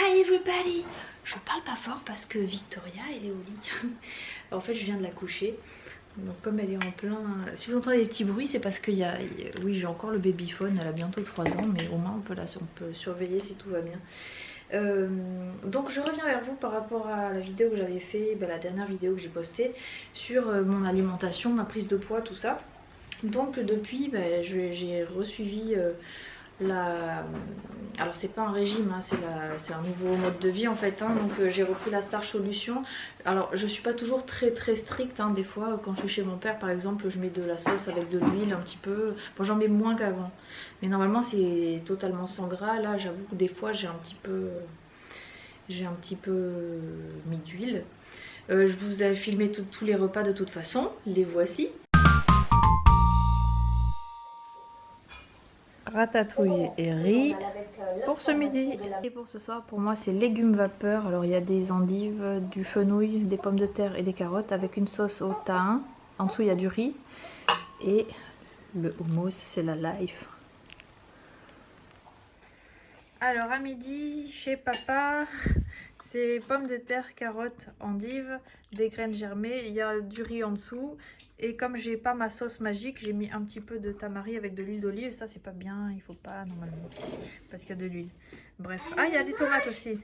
Hi everybody! Je parle pas fort parce que Victoria elle est au lit. En fait je viens de la coucher. Donc comme elle est en plein... Si vous entendez des petits bruits c'est parce qu'il y a... Oui j'ai encore le babyphone, elle a bientôt 3 ans mais au moins on peut surveiller si tout va bien. Donc je reviens vers vous par rapport à la vidéo que j'avais fait, la dernière vidéo que j'ai postée sur mon alimentation, ma prise de poids, tout ça. Donc depuis j'ai resuivi alors c'est pas un régime, hein, c'est un nouveau mode de vie en fait, hein, donc j'ai repris la Starch Solution. Alors je suis pas toujours très stricte, hein, des fois quand je suis chez mon père par exemple je mets de la sauce avec de l'huile un petit peu, bon j'en mets moins qu'avant, mais normalement c'est totalement sans gras. Là j'avoue que des fois j'ai un petit peu mis d'huile. Je vous ai filmé tous les repas de toute façon, les voici. Ratatouille et riz pour ce midi. Et pour ce soir, pour moi, c'est légumes vapeur. Alors, il y a des endives, du fenouil, des pommes de terre et des carottes avec une sauce au thym. En dessous, il y a du riz. Et le houmous, c'est la life. Alors, à midi, chez papa, c'est pommes de terre, carottes, endives, des graines germées. Il y a du riz en dessous. Et comme j'ai pas ma sauce magique, j'ai mis un petit peu de tamari avec de l'huile d'olive. Ça, c'est pas bien, il faut pas normalement, parce qu'il y a de l'huile. Bref. Ah, il y a des tomates aussi.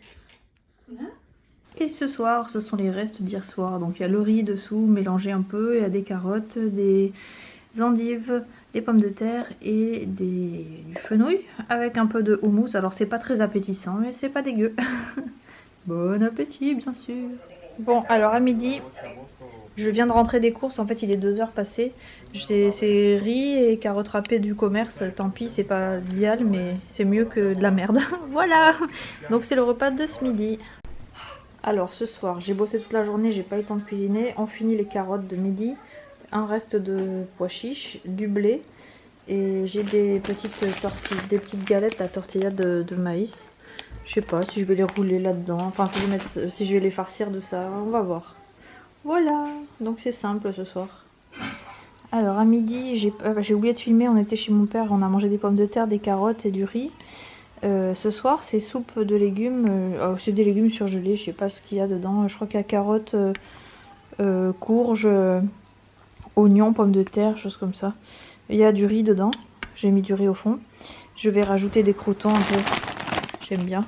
Et ce soir, ce sont les restes d'hier soir. Donc il y a le riz dessous, mélangé un peu. Il y a des carottes, des endives, des pommes de terre et du fenouil avec un peu de houmous. Alors c'est pas très appétissant, mais c'est pas dégueu. Bon appétit, bien sûr. Bon, alors à midi, je viens de rentrer des courses. En fait, il est 2 heures passées. C'est riz et carottes râpées du commerce. Tant pis, c'est pas idéal, mais c'est mieux que de la merde. Voilà. Donc c'est le repas de ce midi. Alors ce soir, j'ai bossé toute la journée, j'ai pas eu le temps de cuisiner. On finit les carottes de midi, un reste de pois chiches, du blé et j'ai des petites tortillas, des petites galettes, la tortilla de maïs. Je sais pas si je vais les rouler là-dedans, enfin si je vais les farcir de ça, on va voir. Voilà, donc c'est simple ce soir. Alors à midi, j'ai oublié de filmer, on était chez mon père, on a mangé des pommes de terre, des carottes et du riz. Ce soir c'est soupe de légumes, c'est des légumes surgelés, je sais pas ce qu'il y a dedans, je crois qu'il y a carottes, courges, oignons, pommes de terre, choses comme ça. Il y a du riz dedans, j'ai mis du riz au fond. Je vais rajouter des croûtons un peu, j'aime bien.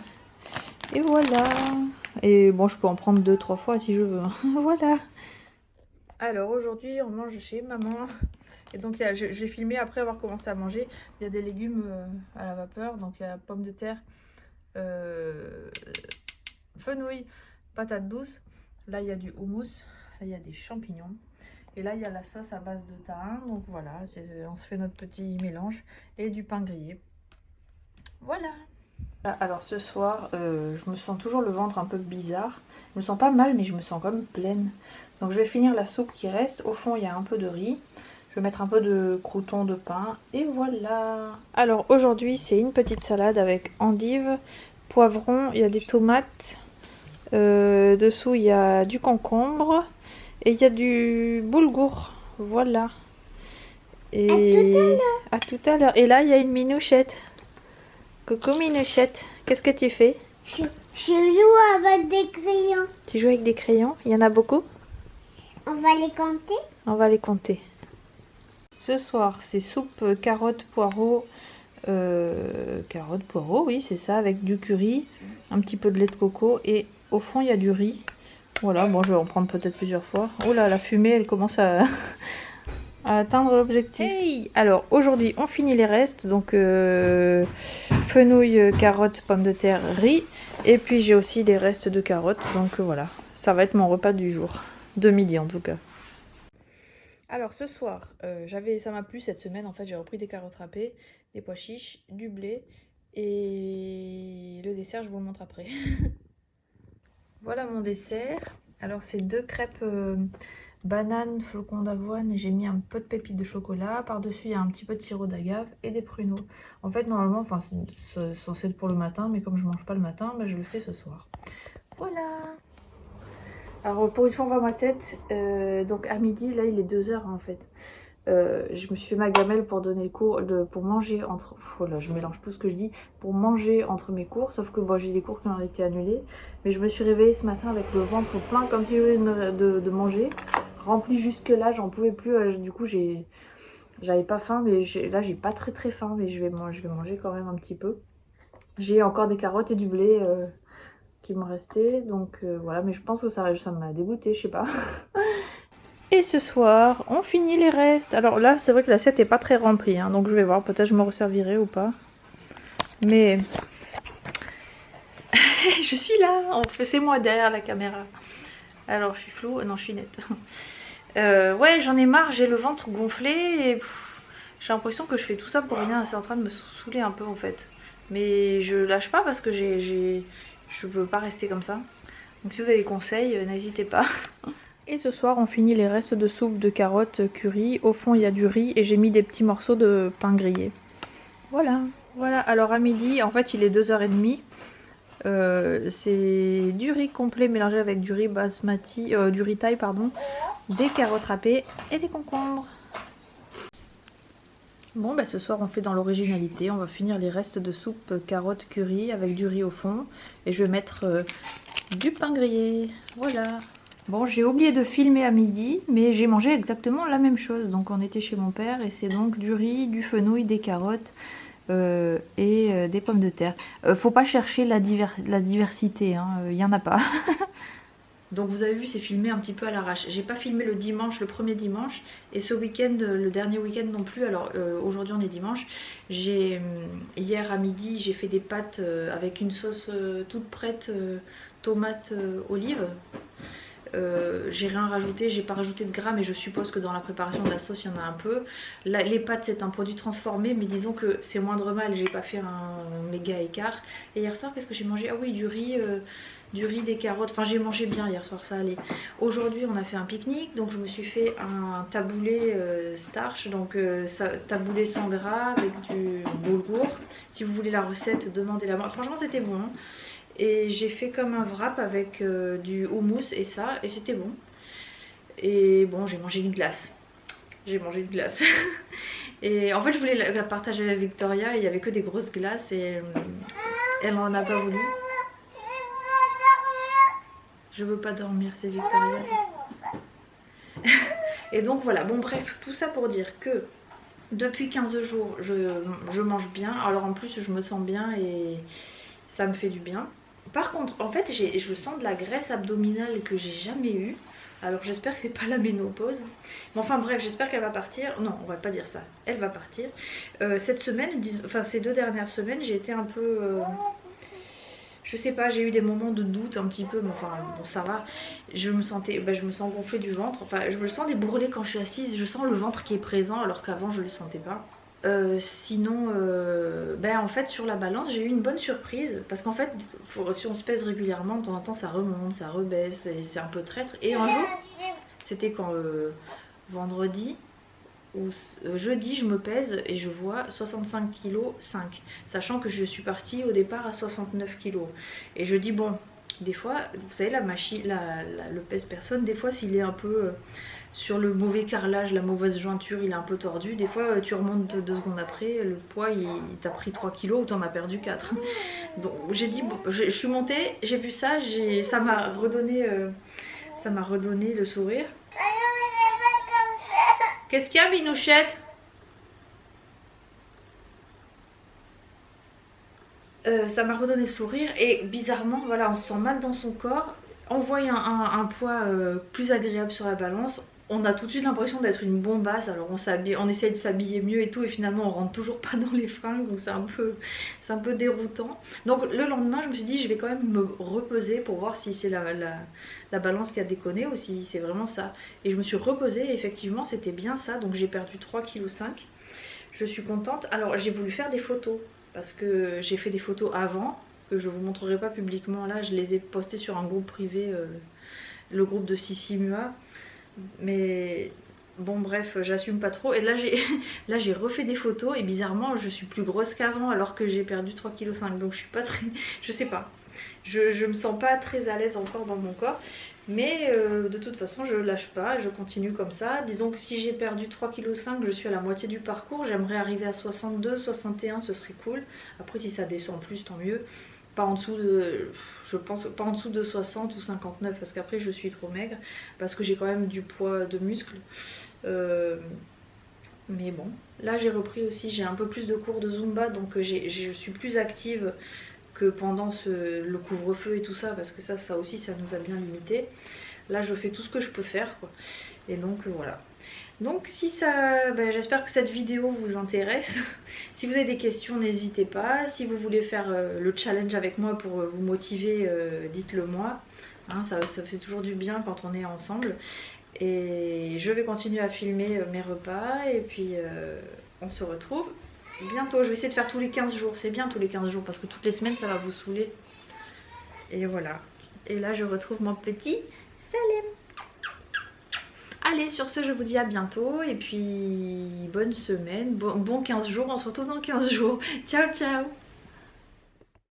Et voilà. Et bon, je peux en prendre 2-3 fois si je veux, hein. Voilà. Alors aujourd'hui on mange chez maman. Et donc j'ai filmé après avoir commencé à manger. Il y a des légumes à la vapeur, donc il y a pommes de terre, fenouil, patates douces. Là il y a du houmous, là il y a des champignons. Et là il y a la sauce à base de thym. Donc voilà, on se fait notre petit mélange. Et du pain grillé. Voilà. Alors ce soir, je me sens toujours le ventre un peu bizarre. Je me sens pas mal, mais je me sens comme pleine. Donc je vais finir la soupe qui reste. Au fond il y a un peu de riz. Je vais mettre un peu de croûtons de pain. Et voilà. Alors aujourd'hui c'est une petite salade avec endives, poivrons, il y a des tomates. Dessous il y a du concombre. Et il y a du boulgour. Voilà. Et à tout à l'heure. Et là il y a une minouchette. Coucou minouchette. Qu'est-ce que tu fais? Je joue avec des crayons. Tu joues avec des crayons? Il y en a beaucoup? On va les compter. On va les compter. Ce soir, c'est soupe carottes poireaux. Carottes poireaux, oui, c'est ça, avec du curry, un petit peu de lait de coco et au fond, il y a du riz. Voilà, bon, je vais en prendre peut-être plusieurs fois. Oh là, la fumée, elle commence à atteindre l'objectif. Hey! Alors, aujourd'hui, on finit les restes. Donc, fenouil, carottes, pommes de terre, riz. Et puis, j'ai aussi les restes de carottes. Donc, voilà, ça va être mon repas du jour. De midi, en tout cas. Alors ce soir, ça m'a plu cette semaine, en fait j'ai repris des carottes râpées, des pois chiches, du blé et le dessert je vous le montre après. Voilà mon dessert. Alors c'est 2 crêpes banane, flocons d'avoine et j'ai mis un peu de pépites de chocolat. Par-dessus il y a un petit peu de sirop d'agave et des pruneaux. En fait normalement, enfin c'est censé être pour le matin, mais comme je mange pas le matin, je le fais ce soir. Voilà. Alors pour une fois on voit ma tête, donc à midi, là il est 2 heures en fait. Je me suis fait ma gamelle pour donner le cours, pour manger entre... Oh là, je mélange tout ce que je dis. Pour manger entre mes cours, sauf que bon, j'ai des cours qui ont été annulés. Mais je me suis réveillée ce matin avec le ventre plein, comme si je venais de manger. Rempli jusque là, j'en pouvais plus. Du coup, j'avais pas faim, mais là, j'ai pas très faim. Mais je vais manger quand même un petit peu. J'ai encore des carottes et du blé qui me restaient. Donc voilà, mais je pense que ça m'a dégoûté, je sais pas. Et ce soir, on finit les restes. Alors là, c'est vrai que l'assiette n'est pas très remplie, hein, donc je vais voir, peut-être je me resservirai ou pas. Mais je suis là, c'est moi derrière la caméra. Alors je suis floue, non je suis nette. Ouais, j'en ai marre, j'ai le ventre gonflé et j'ai l'impression que je fais tout ça pour rien. C'est en train de me saouler un peu en fait. Mais je lâche pas parce que je peux pas rester comme ça. Donc si vous avez des conseils, n'hésitez pas. Et ce soir, on finit les restes de soupe de carottes curry. Au fond, il y a du riz et j'ai mis des petits morceaux de pain grillé. Voilà. Voilà, alors à midi, en fait, il est 2h30. C'est du riz complet mélangé avec du riz basmati, du riz thaï, pardon, des carottes râpées et des concombres. Bon, bah ce soir, on fait dans l'originalité. On va finir les restes de soupe carottes curry avec du riz au fond. Et je vais mettre du pain grillé. Voilà. Bon, j'ai oublié de filmer à midi, mais j'ai mangé exactement la même chose. Donc on était chez mon père et c'est donc du riz, du fenouil, des carottes et des pommes de terre. Faut pas chercher la diversité, hein, y en a pas. Donc vous avez vu, c'est filmé un petit peu à l'arrache. J'ai pas filmé le dimanche, le premier dimanche, et ce week-end, le dernier week-end non plus. Alors aujourd'hui on est dimanche. Hier à midi, j'ai fait des pâtes avec une sauce toute prête, tomate, olive. J'ai rien rajouté, j'ai pas rajouté de gras, mais je suppose que dans la préparation de la sauce il y en a un peu. Là, les pâtes c'est un produit transformé, mais disons que c'est moindre mal, j'ai pas fait un méga écart. Et hier soir qu'est-ce que j'ai mangé? Ah oui, du riz, des carottes, enfin j'ai mangé bien hier soir, ça allait. Aujourd'hui on a fait un pique-nique, donc je me suis fait un taboulé starch, donc taboulé sans gras avec du boulgour. Si vous voulez la recette, demandez-la moi, franchement c'était bon, hein. Et j'ai fait comme un wrap avec du houmous et ça, et c'était bon. Et bon, j'ai mangé une glace. J'ai mangé une glace. Et en fait, je voulais la partager avec Victoria, et il n'y avait que des grosses glaces, et elle n'en a pas voulu. Je veux pas dormir, c'est Victoria. Et donc voilà, bon bref, tout ça pour dire que depuis 15 jours, je mange bien. Alors en plus, je me sens bien et ça me fait du bien. Par contre, en fait, je sens de la graisse abdominale que j'ai jamais eue. Alors j'espère que c'est pas la ménopause. Mais enfin bref, j'espère qu'elle va partir. Non, on va pas dire ça. Elle va partir. Cette semaine, enfin ces 2 dernières semaines, j'ai été un peu... je sais pas, j'ai eu des moments de doute un petit peu. Mais enfin bon, ça va. Je me sens gonflée du ventre. Enfin, je me sens débourrelée quand je suis assise. Je sens le ventre qui est présent alors qu'avant je le sentais pas. Sinon, en fait sur la balance j'ai eu une bonne surprise parce qu'en fait si on se pèse régulièrement de temps en temps ça remonte, ça rebaisse et c'est un peu traître. Et un jour, c'était quand vendredi ou jeudi, je me pèse et je vois 65 kg 5, sachant que je suis partie au départ à 69 kg. Et je dis bon, des fois vous savez la machine, le pèse personne, des fois s'il est un peu... sur le mauvais carrelage, la mauvaise jointure, il est un peu tordu. Des fois, tu remontes 2 secondes après, le poids, il t'a pris 3 kilos ou t'en as perdu 4. Donc j'ai dit, bon, je suis montée, j'ai vu ça, ça m'a redonné le sourire. Qu'est-ce qu'il y a, Minouchette? Ça m'a redonné le sourire et bizarrement, voilà, on se sent mal dans son corps. On voit un poids plus agréable sur la balance. On a tout de suite l'impression d'être une bombasse, alors on essaye de s'habiller mieux et tout, et finalement on rentre toujours pas dans les fringues, donc c'est un peu déroutant. Donc le lendemain je me suis dit je vais quand même me repeser pour voir si c'est la balance qui a déconné ou si c'est vraiment ça. Et je me suis repesée et effectivement c'était bien ça, donc j'ai perdu 3,5 kg. Je suis contente. Alors j'ai voulu faire des photos, parce que j'ai fait des photos avant, que je vous montrerai pas publiquement là, je les ai postées sur un groupe privé, le groupe de Sissi Mua. Mais bon bref, j'assume pas trop. Et là j'ai refait des photos et bizarrement je suis plus grosse qu'avant alors que j'ai perdu 3,5 kg. Donc je suis pas très... je sais pas. Je me sens pas très à l'aise encore dans mon corps. Mais de toute façon je lâche pas, je continue comme ça. Disons que si j'ai perdu 3,5 kg, je suis à la moitié du parcours. J'aimerais arriver à 62, 61, ce serait cool. Après si ça descend plus, tant mieux. Pas en dessous de, je pense, pas en dessous de 60 ou 59 parce qu'après je suis trop maigre. Parce que j'ai quand même du poids de muscle. Mais bon, là j'ai repris aussi, j'ai un peu plus de cours de Zumba. Donc je suis plus active que pendant le couvre-feu et tout ça, parce que ça aussi ça nous a bien limité. Là je fais tout ce que je peux faire quoi. Et donc voilà. Donc si ça, j'espère que cette vidéo vous intéresse. Si vous avez des questions, n'hésitez pas. Si vous voulez faire le challenge avec moi pour vous motiver, dites-le moi. Hein, ça fait toujours du bien quand on est ensemble. Et je vais continuer à filmer mes repas et puis on se retrouve bientôt. Je vais essayer de faire tous les 15 jours. C'est bien tous les 15 jours parce que toutes les semaines ça va vous saouler. Et voilà. Et là je retrouve mon petit Salem. Allez, sur ce je vous dis à bientôt. Et puis bonne semaine. Bon 15 jours. On se retrouve dans 15 jours. Ciao ciao.